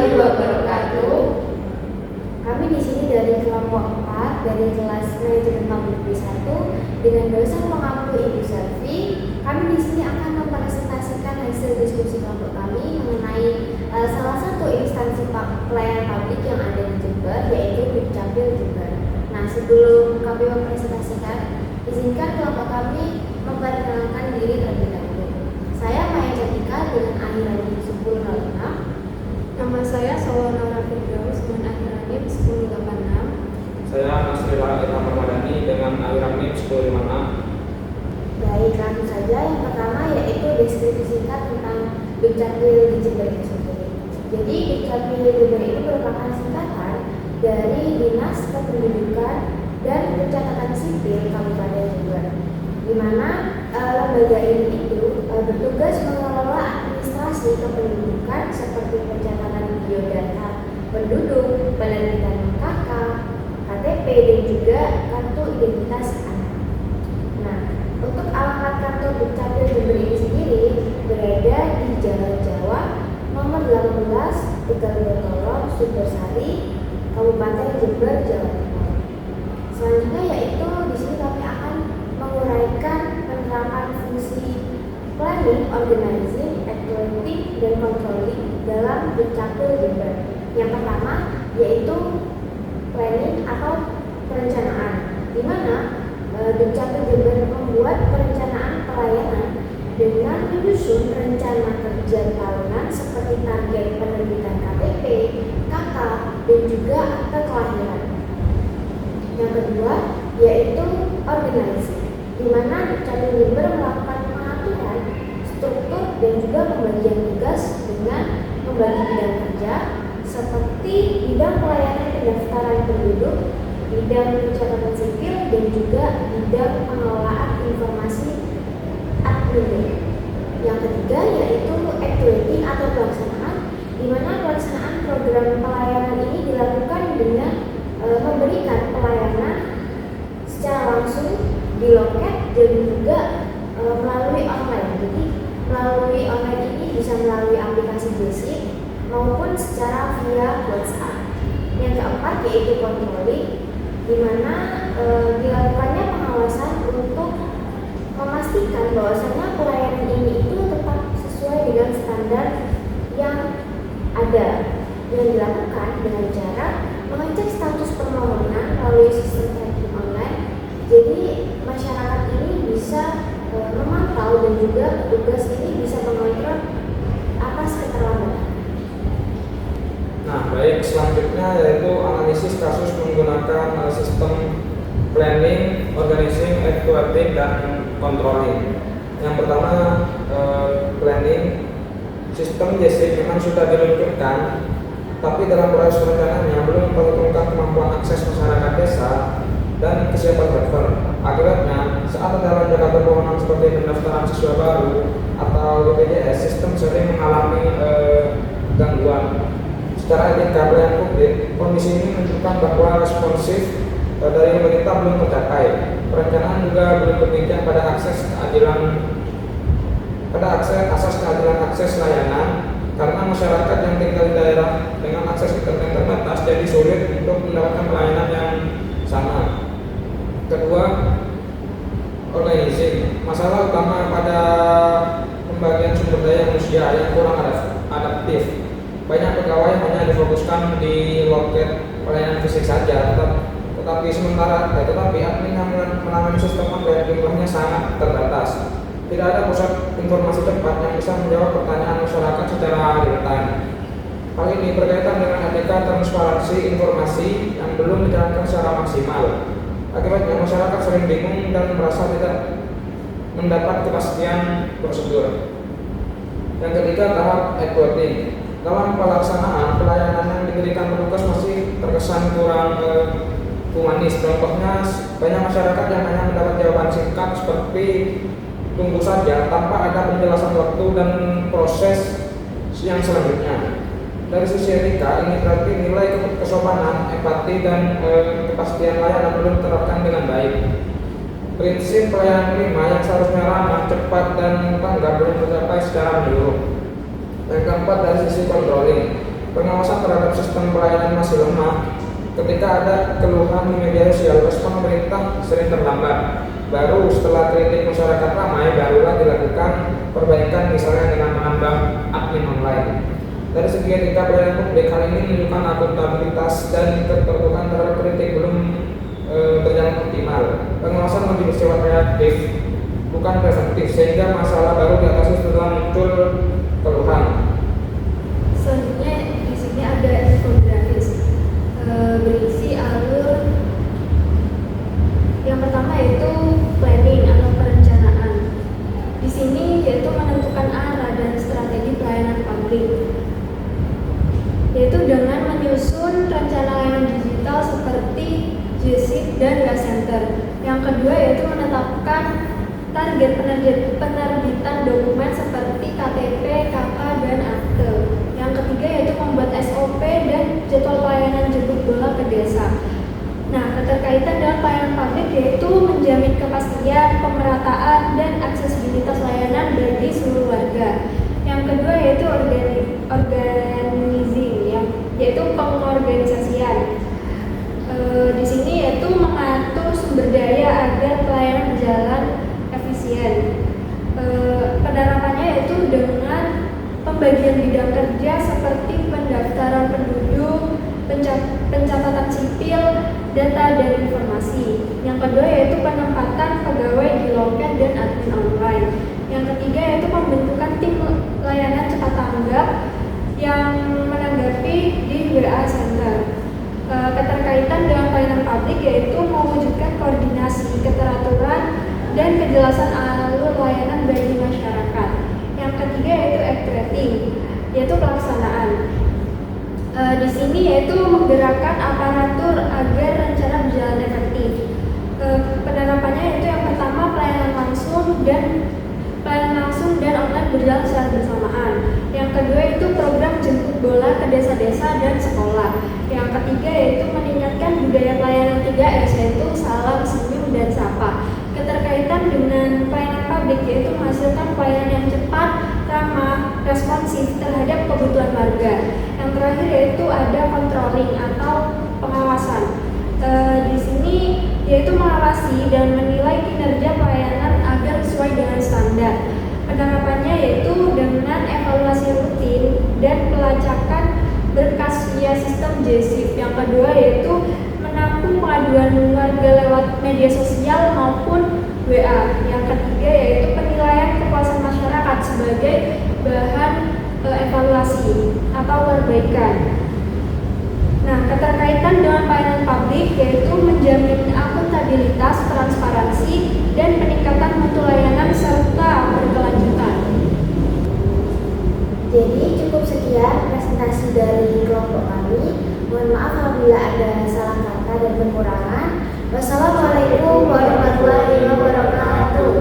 warahmatullahi wabarakatuh. Kami di sini dari kelompok 4 dari kelas manajemen publik B1 dengan dosen pengampu Ibu Selvi. Kami di sini akan mempresentasikan hasil diskusi kelompok kami mengenai salah satu instansi pelayanan publik yang ada di Jember, yaitu Dukcapil Jember. Nah, sebelum kami mempresentasikan, izinkan kelompok kami memperkenalkan diri terlebih dahulu. Saya Maya Cantika dengan akhiran 1006. Nama saya Sawana Firdaus dengan akhiran NIM 1086. Saya Nasrullah Ilham Ramadhani dengan akhiran NIM 1056. Baik, langsung saja. Yang pertama yaitu deskripsi singkat tentang Dukcapil di Jember itu sendiri. Jadi Dukcapil Jember ini merupakan singkatan dari Dinas Kependudukan dan Pencatatan Sipil Kabupaten Jember, di mana lembaga ini bertugas mengelola administrasi kependudukan seperti pencatatan biodata penduduk, penerbitan KK, KTP, dan juga kartu identitas anak. Nah, untuk alamat kantor Dukcapil Jember ini sendiri berada di Jalan Jawa nomor 18 Tegal Bertolong, Sumbersari, Kabupaten Jember, Jawa Timur. Selanjutnya yaitu di sini kami akan menguraikan penerapan fungsi planning, organizing, evaluating, dan controlling dalam Dukcapil Jember. Yang pertama yaitu planning atau perencanaan, di mana Dukcapil Jember membuat perencanaan pelayanan dengan menyusun rencana kerja tahunan seperti target penerbitan KTP, KK, dan juga akte kelahiran. Yang kedua yaitu organizing, di mana Dukcapil Jember melakukan pengaturan struktur dan juga pembagian tugas dengan membagi bidang kerja seperti bidang pelayanan pendaftaran penduduk, bidang pencatatan sipil, dan juga bidang pengelolaan informasi admin. Yang ketiga yaitu activity atau pelaksanaan, di mana pelaksanaan program pelayanan ini dilakukan dengan memberikan pelayanan secara langsung di loket dan juga melalui online. Jadi melalui online ini bisa melalui aplikasi Jesi maupun secara via WhatsApp. Yang keempat yaitu controlling, di mana dilakukannya pengawasan untuk memastikan bahwasanya pelayanan ini itu tetap sesuai dengan standar yang ada, yang dilakukan dengan cara mengecek status permohonan melalui sistem tracking online. Jadi masyarakat ini bisa memantau dan juga petugas ini bisa mengontrol atas keterlambatan. Nah, baik, selanjutnya yaitu analisis kasus menggunakan sistem planning, organizing, evaluating, dan controlling. Yang pertama, planning. Sistem JSIP memang sudah diluncurkan, tapi dalam proses perencanaannya belum memperhitungkan kemampuan akses masyarakat desa dan kesiapan server. Akibatnya, saat ada lonjakan permohonan seperti pendaftaran siswa baru atau BPJS, sistem sering mengalami gangguan. Secara etika pelayanan publik, kondisi ini menunjukkan bahwa responsif dari pemerintah belum tercapai. Perencanaan juga belum berpikir pada asas keadilan akses layanan, karena masyarakat yang tinggal di daerah dengan akses internet terbatas jadi sulit untuk mendapatkan pelayanan yang sama. Kedua, organizing. Masalah utama pada pembagian sumber daya manusia yang kurang adaptif. Banyak pegawai hanya difokuskan di loket pelayanan fisik saja, tetapi admin yang menangani sistem online jumlahnya sangat terbatas. Tidak ada pusat informasi cepat yang bisa menjawab pertanyaan masyarakat secara real time. Hal ini berkaitan dengan etika transparansi informasi yang belum dijalankan secara maksimal. Akibatnya masyarakat sering bingung dan merasa tidak mendapat kepastian prosedur. Yang ketiga, tahap evaluating. Dalam pelaksanaan pelayanan yang diberikan petugas masih terkesan kurang humanis. Contohnya, banyak masyarakat yang hanya mendapat jawaban singkat seperti tunggu saja tanpa ada penjelasan waktu dan proses yang selanjutnya. Dari sisi etika, ini berarti nilai kesopanan, empati, dan kepastian layanan belum diterapkan dengan baik. Prinsip pelayanan 5 yang seharusnya ramah, cepat, dan tanggap belum tercapai secara menyeluruh. Yang keempat, dari sisi controlling, Pengawasan terhadap sistem pelayanan masih lemah. Ketika ada keluhan di media sosial, respon pemerintah sering terlambat. Baru setelah kritik masyarakat ramai, barulah dilakukan perbaikan, misalnya dengan menambah admin online. Dari segi etika pelayanan publik, hal ini menunjukkan akuntabilitas dan keterbukaan terhadap kritik belum berjalan optimal. Pengawasan lebih bersifat reaktif, bukan preventif, sehingga masalah baru diatasi setelah muncul keluhan. Selanjutnya di sini ada infografis berisi alur. Yang pertama yaitu planning atau perencanaan. Di sini yaitu menentukan arah dan strategi pelayanan publik, yaitu dengan menyusun rencana layanan digital seperti GSIP dan WA Center. Yang kedua yaitu menetapkan target penerbitan dokumen seperti KTP, KK, dan akte. Yang ketiga yaitu membuat SOP dan jadwal pelayanan jemput bola ke desa. Nah, keterkaitan dengan pelayanan publik yaitu menjamin kepastian, pemerataan, dan aksesibilitas layanan bagi seluruh warga. Yang kedua yaitu organizing, yaitu pengorganisasian. Di sini yaitu mengatur sumber daya agar pelayanan berjalan efisien. Penerapannya yaitu dengan pembagian bidang kerja seperti pendaftaran penduduk, pencatatan sipil, data dan informasi. Yang kedua yaitu penempatan pegawai di loket dan admin online. Yang ketiga yaitu pembentukan tim layanan cepat tanggap yang menanggapi di WA Center. Keterkaitan dengan pelayanan publik yaitu mewujudkan koordinasi, keteraturan, dan kejelasan alur layanan bagi masyarakat. Yang ketiga yaitu activating, yaitu pelaksanaan. Di sini yaitu menggerakkan aparatur agar rencana berjalan efektif. Penerapannya yaitu yang pertama pelayanan langsung dan online berjalan secara bersamaan. Yang kedua itu program jemput bola ke desa-desa dan sekolah. Yang ketiga yaitu meningkatkan budaya pelayanan 3S, yaitu salam, senyum, dan sapa. Keterkaitan dengan pelayanan publik yaitu menghasilkan pelayanan yang cepat, ramah, responsif terhadap kebutuhan warga. Yang terakhir yaitu ada controlling atau pengawasan. Di sini yaitu mengawasi dan menilai kinerja pelayanan agar sesuai dengan standar. Penerapannya yaitu dengan evaluasi rutin dan pelacakan berkas via sistem GSIP. Yang kedua yaitu menampung pengaduan warga lewat media sosial maupun WA. Yang ketiga yaitu penilaian kepuasan masyarakat sebagai bahan evaluasi atau perbaikan. Nah, keterkaitan dengan pelayanan publik yaitu menjamin akuntabilitas, transparansi, dan peningkatan mutu layanan serta berkelanjutan. Jadi cukup sekian presentasi dari kelompok kami. Mohon maaf apabila ada salah kata dan kekurangan. Wassalamualaikum warahmatullahi wabarakatuh.